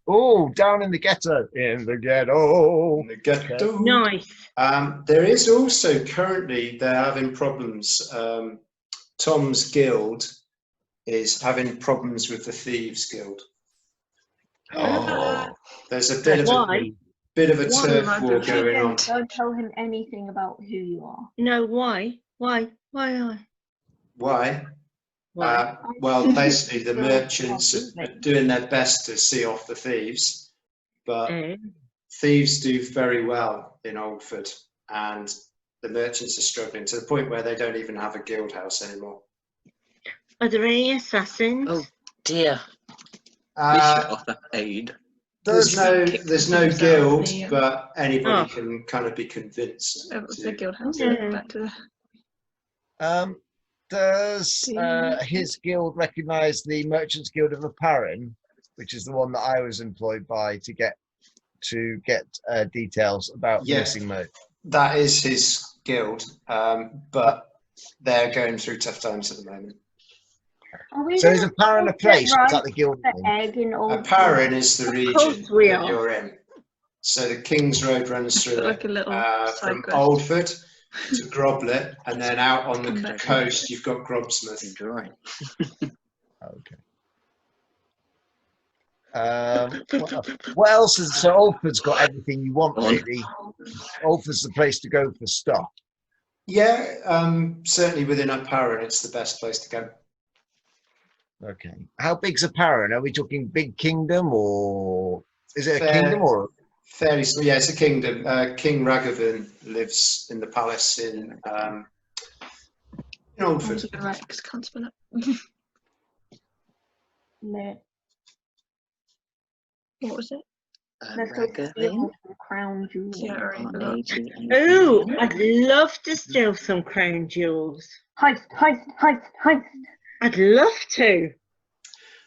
Oh, down in the ghetto. In the ghetto. In the ghetto. Nice. There is also currently, they're having problems. Tom's guild is having problems with the Thieves Guild. Oh. There's a bit of a turf war going on. Don't tell him anything about who you are. No, why? Why? Why? Well, basically the merchants are doing their best to see off the thieves, but thieves do very well in Oldford, and the merchants are struggling to the point where they don't even have a guild house anymore. Are there any assassins? Oh dear. We should offer aid. There's no guild, but anybody can kind of be convinced. The guild house. Back to the... Does his guild recognise the Merchants Guild of Aparin, which is the one that I was employed by to get details about missing merchants? That is his guild, but they're going through tough times at the moment. So is Aparin a place? Is that the guild? Aparin is the region that you're in. So the King's Road runs through like from Oldford to Groblet, and then out on the coast you've got Grobsmouth. Okay. What else is so Oldford's got everything you want really? Oldford's the place to go for stuff. Yeah, certainly within Aparin it's the best place to go. Okay. How big's Aparin? Are we talking big kingdom, or is it a kingdom or? Fairly small. Yeah, it's a kingdom. King Ragavan lives in the palace in Oldford. Can't spell it. No. What was it? Let's go steal some crown jewels. Yeah, right. Oh, I'd love to steal some crown jewels. Heist. I'd love to.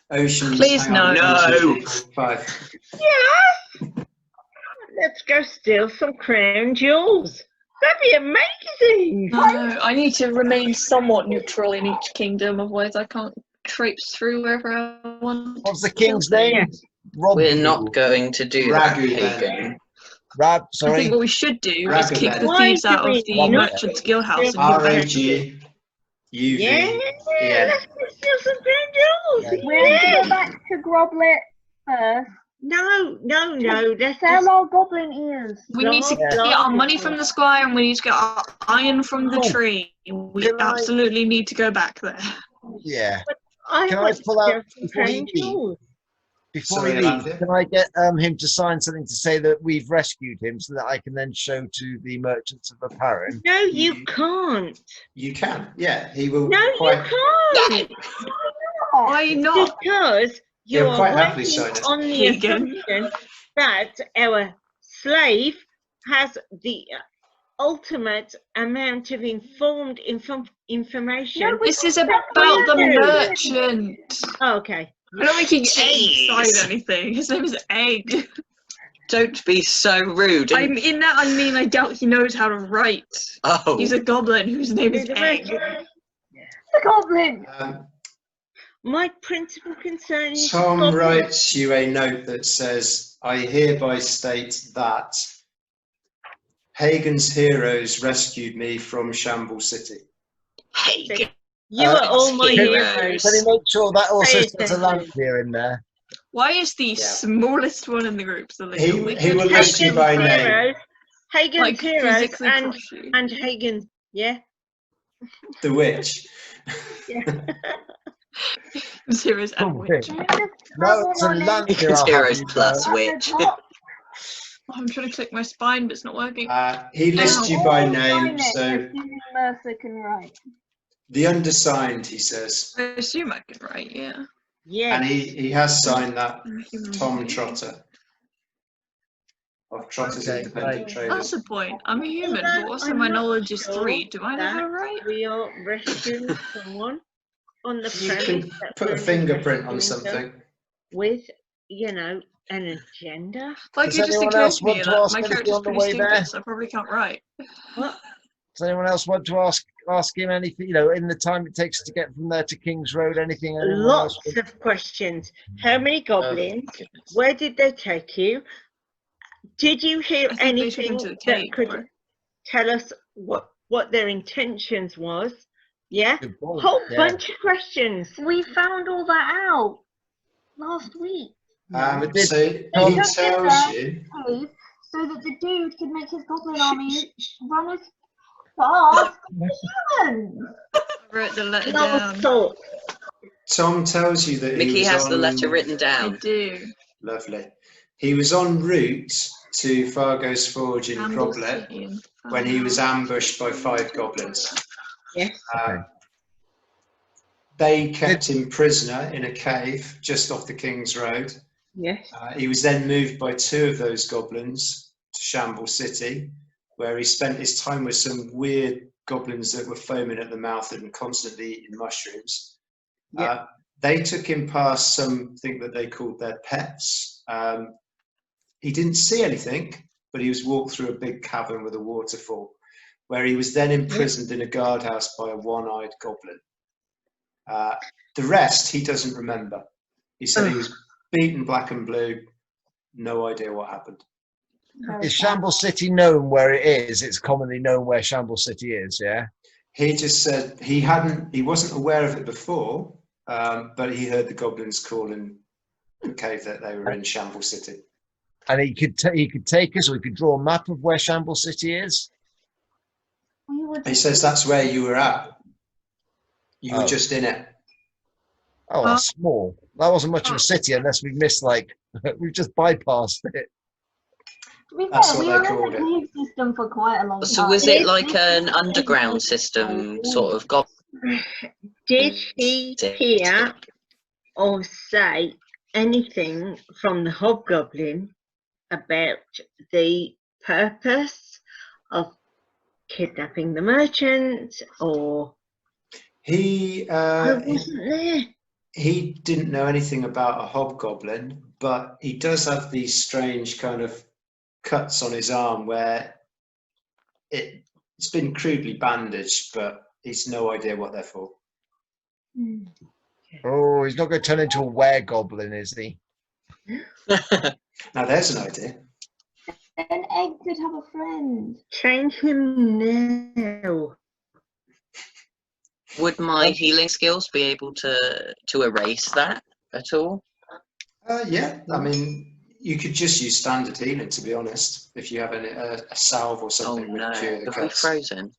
Oceans. Please no. No. 5. Yeah. Let's go steal some crown jewels. That'd be amazing. No, I need to remain somewhat neutral in each kingdom, otherwise I can't traipse through wherever I want. What's the king's name? We're not going to do that. Ragu. Rab, I sorry. think what we should do is Ragavan. kick the thieves out of the merchant's guild house. RAGUV. Yeah, let's go steal some crown jewels. We have to go back to Groblet first. No. Let's sell our goblin ears. We need to get our money from the squire, and we need to get our iron from the tree. We absolutely need to go back there. Yeah. I Can I want pull to out steal some crown jewels. Before Sorry, he leaves, Amanda. can I get him to sign something to say that we've rescued him so that I can then show to the merchants of Aparin? No, you can't. You can, yeah. He will No, quite. you can't. Why not? Because you He'll are quite happily working sign it. on the Hagen. assumption that our slave has the ultimate amount of informed information. No, we This is can't about check the you. merchant. Oh, okay. We're not making Egg Jeez. sign anything. His name is Egg. Don't be so rude. I'm in that. I mean, I doubt he knows how to write. Oh, He's a goblin whose name is Who's the Egg. merchant? the goblin. My principal concern is Tom goblins. writes you a note that says, I hereby state that Hagen's heroes rescued me from Shamble City. Hagen. You are all my Heroes. heroes. Can you make sure that also Say says a attention. Lamphere in there? Why is the smallest one in the group the He little? will list you by name. Heroes, Hagen's like heroes physically crush you. and Hagen, yeah. The witch. Zeros and Oh, witch. wait. No, it's a Lamphere. Heroes plus witch. I'm trying to click my spine, but it's not working. He lists you by name, so Assuming Mercer can write. the undersigned, he says. I assume I can write, yeah. Yeah. And he has signed that I'm a human Tom being. Trotter of Trotter's Okay, Independent right. Traders. That's the point. I'm a human, Although but also I'm my not knowledge is sure 3. Do I know how to write? We are rescuing someone on the You premise can that put a we're fingerprint on rescuing them something. with, you know, an agenda. Like, Does it just anyone occurred else to me want to that ask my anything character's on the pretty way stupid, there? so I probably can't write. What? Does anyone else want to ask him anything? You know, in the time it takes to get from there to King's Road, anything? Anyone else Lots of questions. How many goblins? Where did they take you? Did you hear I think they took him anything to the that cave. could right? tell us what their intentions was? Yeah? Good point, Whole yeah. bunch of questions. We found all that out last week. But did- So he tells you. Cave, so that the dude could make his goblin army run as fast as humans. I wrote the letter No down. thought. Tom tells you that he Mickey was has on, the letter written I down. do. Lovely. He was en route to Fargo's Forge in Campbell Croblet City and when he was Farnham. ambushed by 5 goblins. Yes. Okay. They kept him prisoner in a cave just off the King's Road. Yes. He was then moved by 2 of those goblins to Shamble City, where he spent his time with some weird goblins that were foaming at the mouth and constantly eating mushrooms. Yeah. They took him past something that they called their pets. He didn't see anything, but he was walked through a big cavern with a waterfall, where he was then imprisoned in a guardhouse by a one-eyed goblin. The rest he doesn't remember. He said he was beaten black and blue. No idea what happened. Is Shamble City known where it is? It's commonly known where Shamble City is, yeah? He just said he wasn't aware of it before, but he heard the goblins call in the cave that they were in Shamble City. And he could take us, or he could draw a map of where Shamble City is? He says that's where you were at. You were Oh. just in it. Oh, that's small. That wasn't much of a city unless we missed, like, we've just bypassed it. To be That's fair, what we they were called in the cave system for quite a long time. So was it like an underground system, sort of goblin? Did he hear or say anything from the hobgoblin about the purpose of kidnapping the merchant, or He I wasn't there? he didn't know anything about a hobgoblin, but he does have these strange kind of cuts on his arm where it's been crudely bandaged, but he's no idea what they're for. Oh, he's not going to turn into a were-goblin, is he? Now there's an idea. An egg could have a friend. Change him now. Would my healing skills be able to erase that at all? Yeah, I mean, you could just use standard healing, to be honest, if you have a salve or Oh something no, would cure the have we cuts. frozen?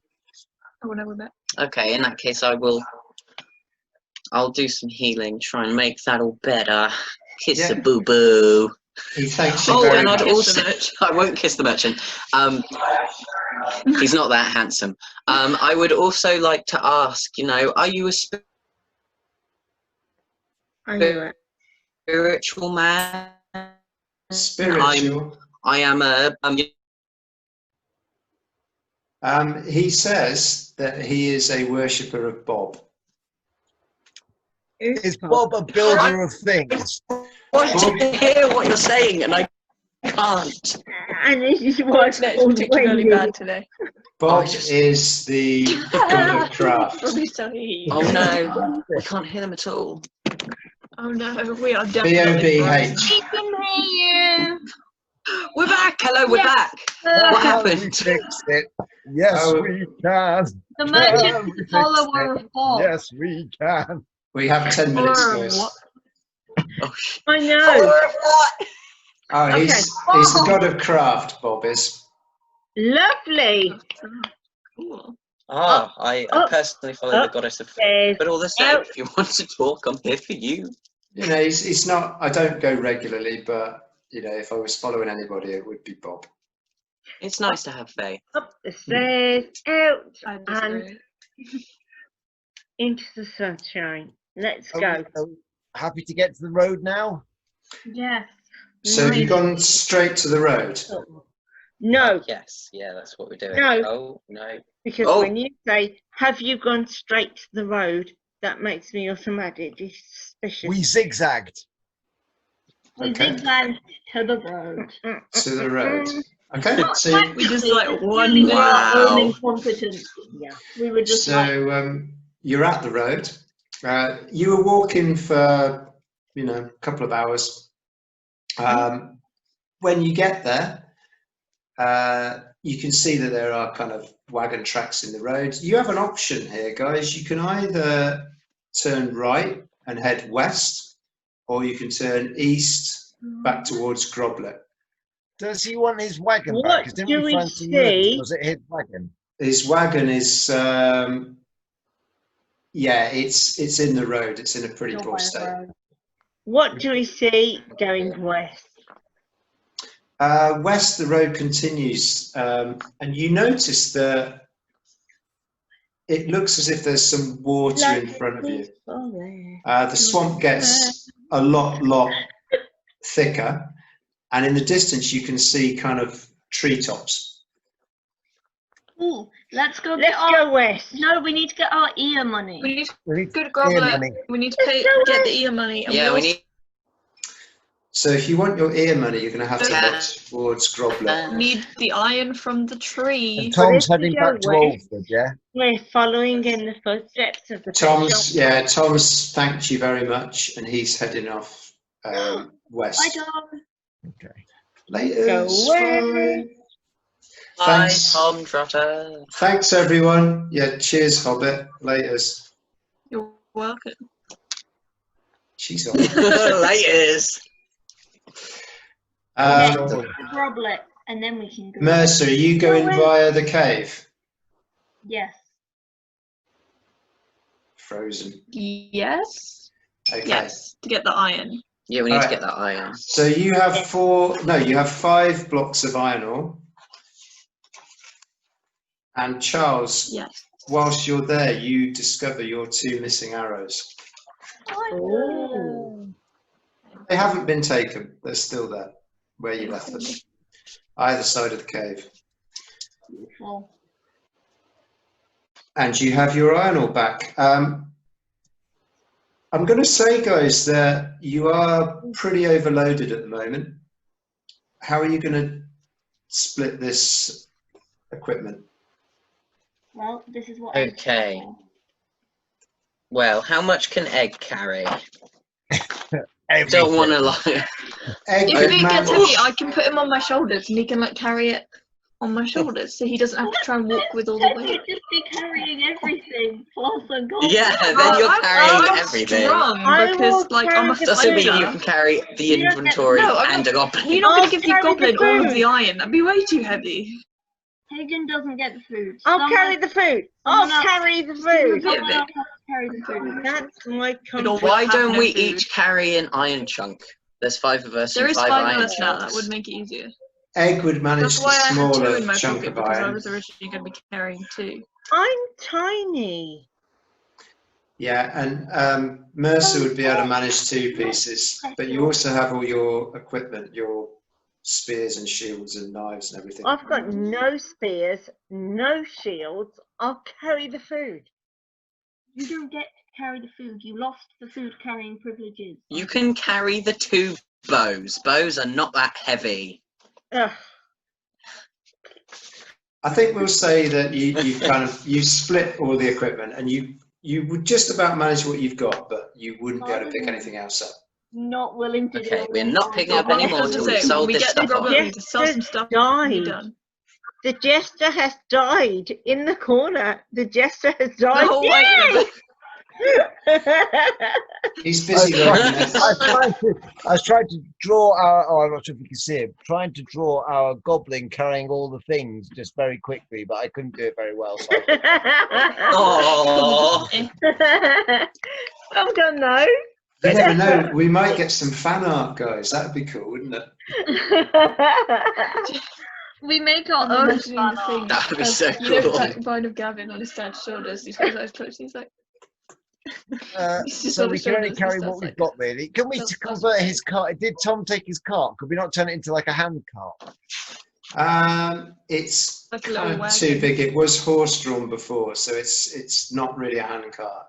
I will never bet. Okay, in that case I will I'll do some healing, try and make that all better. Kiss Yeah. the boo-boo. He thanks you Oh, very and I'd much. also... I won't kiss the merchant. He's not that handsome. I would also like to ask, you know, are you a I knew it. spiritual man? Spiritual. I am a... He says that he is a worshipper of Bob. Is Bob a builder of things? I want to hear what you're saying, and I can't. And this is Oh, what's it's called particularly Wendy. bad today. Bob just- is the god of craft. Probably still hear you. Oh no, we can't hear them at all. Oh no, we are definitely frozen. BOBH. We can hear you. We're back. Hello, we're Yeah. back. Uh, What We happened? fixed it. Yes, Oh. we can. the Can merchant we fix follower it? of Bob. Yes, we can. We have 10 minutes, Or guys. what? Oh, I know. Oh, he's the god of craft, Bob is. Lovely. Cool. I Up, personally follow the goddess of fate. There's But all the same, out. if you want to talk, I'm here for you. You know, he's not, I don't go regularly, but, you know, if I was following anybody, it would be Bob. It's nice to have faith. Up the stairs, out I and disagree. into the sunshine. Let's Are go. we happy to get to the road now? Yes. So have you gone straight to the road? No, Yes, yeah, that's what we're doing. No. Oh, no. because Oh. when you say, have you gone straight to the road, that makes me automatically suspicious. We zigzagged. We Okay. zigzagged to the road. To the road. Okay, so, We just like Really one. were our own Wow. incompetence. Yeah. We were just like, so you're at the road. You were walking for, you know, a couple of hours. When you get there, you can see that there are kind of wagon tracks in the road. You have an option here, guys. You can either turn right and head west, or you can turn east back towards Groblet. Does he want his wagon What back? 'Cause didn't do we we find some see? merchants? Was it his wagon? His wagon is, yeah, it's in the road. It's in a pretty "Go poor by the state. road." What do we see going west? West, the road continues, and you notice that it looks as if there's some water in front of you. The swamp gets a lot thicker, and in the distance you can see kind of treetops. Ooh, let's go Let's get our. go west. No, we need to get our ear money. We need to We need go to to clear Groblet. money. We need to pay, get the ear money. And Yeah, we need... So if you want your ear money, you're going to have to Yeah. look towards Groblet. need the iron from the tree. And Tom's if we heading go back to west- Oldford, yeah? We're following in the footsteps of the Tom's thanked you very much, and he's heading off west. I don't. Okay. Later. Go west. Bye, Thanks. Tom Trotter. Thanks, everyone. Yeah, cheers, Hobbit. Laters. You're welcome. She's on. Laters. Groblet, and then we can go. Mercer, are you going via the cave? Yes. Frozen. Yes. Okay. Yes. To get the iron. Yeah, we need to Alright. get that iron. So you have you have 5 blocks of iron ore. And Charles, Yes. whilst you're there, you discover your 2 missing arrows. Oh. They haven't been taken. They're still there, where you left them. Either side of the cave. Beautiful. And you have your iron ore back. I'm going to say, guys, that you are pretty overloaded at the moment. How are you going to split this equipment? Well, this is what. Okay. Well, how much can Egg carry? Don't want to lie. Egg If he man- gets heavy, I can put him on my shoulders and he can like carry it on my shoulders, so he doesn't have to try and walk with all the weight. Just be carrying everything. Plus a gold. Yeah, then Well, you're I'm carrying everything. Strong I because will like I'm a carry the Doesn't mean you fighter. can carry the You don't get- inventory No, I'm and a goblin. You're not going I'll to give the carry the goblin all of food. the iron. That'd be way too heavy. Hagen doesn't get the food. I'll carry the food. I'll carry the food. Someone else has to carry the food. That's my Or contract. Why have don't no we food. each carry an iron chunk? There's 5 of us. There and is 5 5 iron of us now. That chunks. would make it easier. Egg would manage That's the why I had 2 smaller in my chunk pocket of because I iron. was originally going to be carrying 2. I'm tiny. Yeah, and Mercer would be able to manage 2 pieces, but you also have all your equipment, your spears and shields and knives and everything. I've got no spears, no shields. I'll carry the food. You don't get to carry the food. You lost the food carrying privileges. You can carry the 2 bows. Bows are not that heavy. Ugh. I think we'll say that you split all the equipment and you would just about manage what you've got, but you wouldn't be able to pick anything else up. Not willing to do Okay, it. we're not picking up Well, any more as I till say, we've sold we this get the stuff grub off. we need to sell some stuff. And be Died. done. The jester has died in the corner. The jester has died. Oh, wait a minute. He's busy writing this. I was trying to draw our. Oh, I'm not sure if you can see it. Trying to draw our goblin carrying all the things just very quickly, but I couldn't do it very well. So. Oh, Well done, though. You never know. We might get some fan art, guys. That'd be cool, wouldn't it? We make I'm our own imagining the thing. that would be of, so you know, cool. like Vine of Gavin on his dad's shoulders. He's got his eyes closed. He's like, he's just So on we his can only shoulders, carry his what dad's we've like, got, really. Can we That's convert his cart? Did Tom take his cart? Could we not turn it into like a hand cart? It's Like a little kind of too wagon. big. It was horse-drawn before, so it's not really a handcart.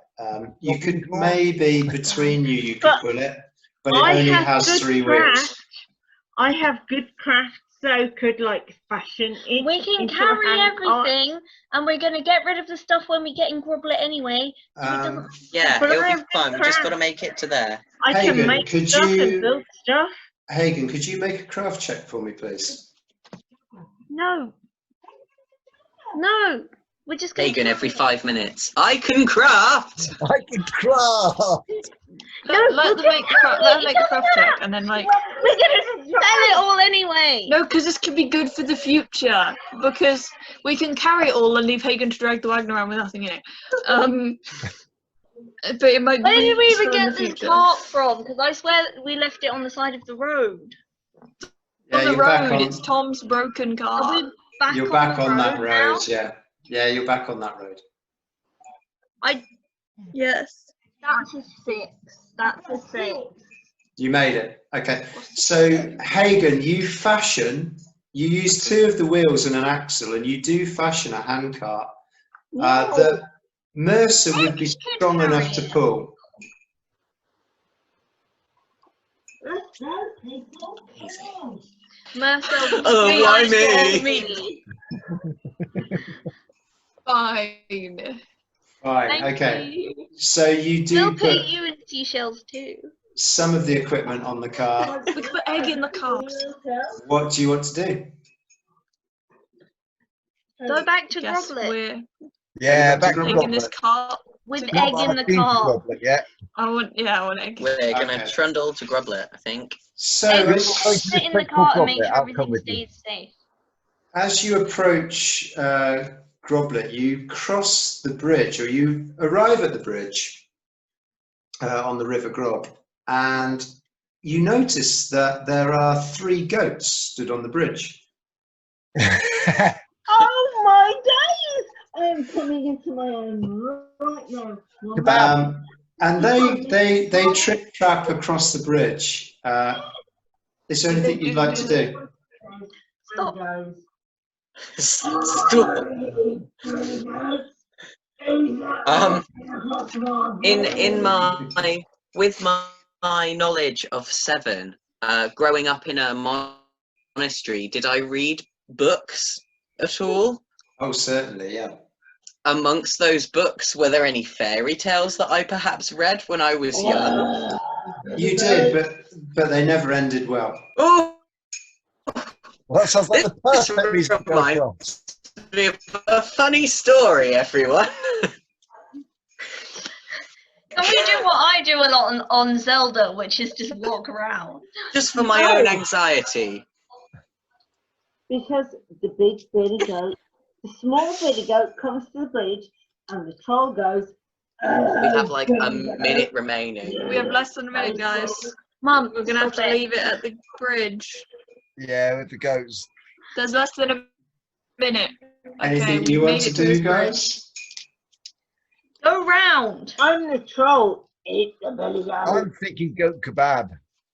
You could maybe between you could But pull it, but it I only have has good 3 craft. wheels. I have good craft, so could like fashion it. We can into a carry hand cart. everything, and we're gonna get rid of the stuff when we get in Groblet anyway. Um, Yeah, But I it'll be have fun. We just craft. got to make it to there. I can Hagen, make could stuff you- and build stuff. Hagen, could you make a craft check for me, please? No. No. We're just gonna Hagen every 5 minutes. I can craft. I can craft. let them make the craft check, and then like, We're gonna sell it all anyway. no, because this could be good for the future. Because we can carry it all and leave Hagen to drag the wagon around with nothing in it. But it might be. Where did we even useful in get the this future. cart from? Because I swear we left it on the side of the road. On the you're back road, on. it's Tom's broken Are car. we back You're on back the on that road now? road. Yeah, you're back on that road. Yes. That's a 6. That's a 6. You made it. Okay. So Hagen, you use 2 of the wheels and an axle, and you do fashion a handcart that Mercer would be strong enough to pull. Marcel, Oh, why me? me? Fine. Right. Thank Okay. you. So you We'll do pay put you in seashells too. some of the equipment on the car. We can put egg in the cart. What do you want to do? Go back to Guess Groblet we're Yeah, Back back to to taking this Groblet. cart. with to egg Groblet. in the cart. Yeah. I want egg. We're gonna Okay. trundle to Groblet, I think. So Egg, as, sit in the Quick, quick, cart and make Groblet, sure I'll everything come with you. stays safe. as you approach Groblet, you cross the bridge, or you arrive at the bridge on the River Grob, and you notice that there are 3 goats stood on the bridge. Oh my days! I am coming into my own right now. And they trip trap across the bridge. Is there anything you'd like to do? Stop. Stop. In my with my knowledge of 7, growing up in a monastery, did I read books at all? Oh, certainly, yeah. Amongst those books, were there any fairy tales that I perhaps read when I was young? You did, but they never ended well. Oh, Well, that sounds like the This perfect reason to go reminds across. me of a funny story, everyone. Can we do what I do a lot on Zelda, which is just walk around? Just for my own anxiety. Because the big burly goat The small billy goat comes to the bridge, and the troll goes. We have like a minute remaining. We have less than a minute, guys. Mum, We're gonna have to stop it. leave it at the bridge. Yeah, with the goats. There's less than a minute. Anything we you want made to it do, this guys? Go round. I'm the troll. Eat the billy goat. I'm thinking goat kebab.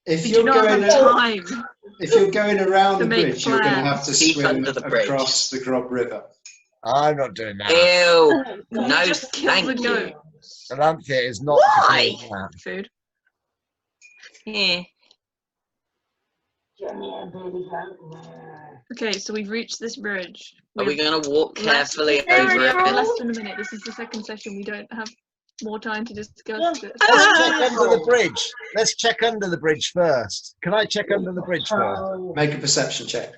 If We you're do not going, have time. if you're going around to the make bridge, you're going to have to Peek swim under the bridge. across the Grob River. I'm not doing that. Ew. You No, just kill the thank you. goat. Salanthia is not Why? doing that. Food. Yeah. Johnny and billy goat. Okay, so we've reached this bridge. Are we going to walk less- carefully Is there over We a have it? troll? less than a minute. This is the second session. We don't have more time to discuss this. Let's check under the bridge. Let's check under the bridge first. Can I check under the bridge first? Make a perception check.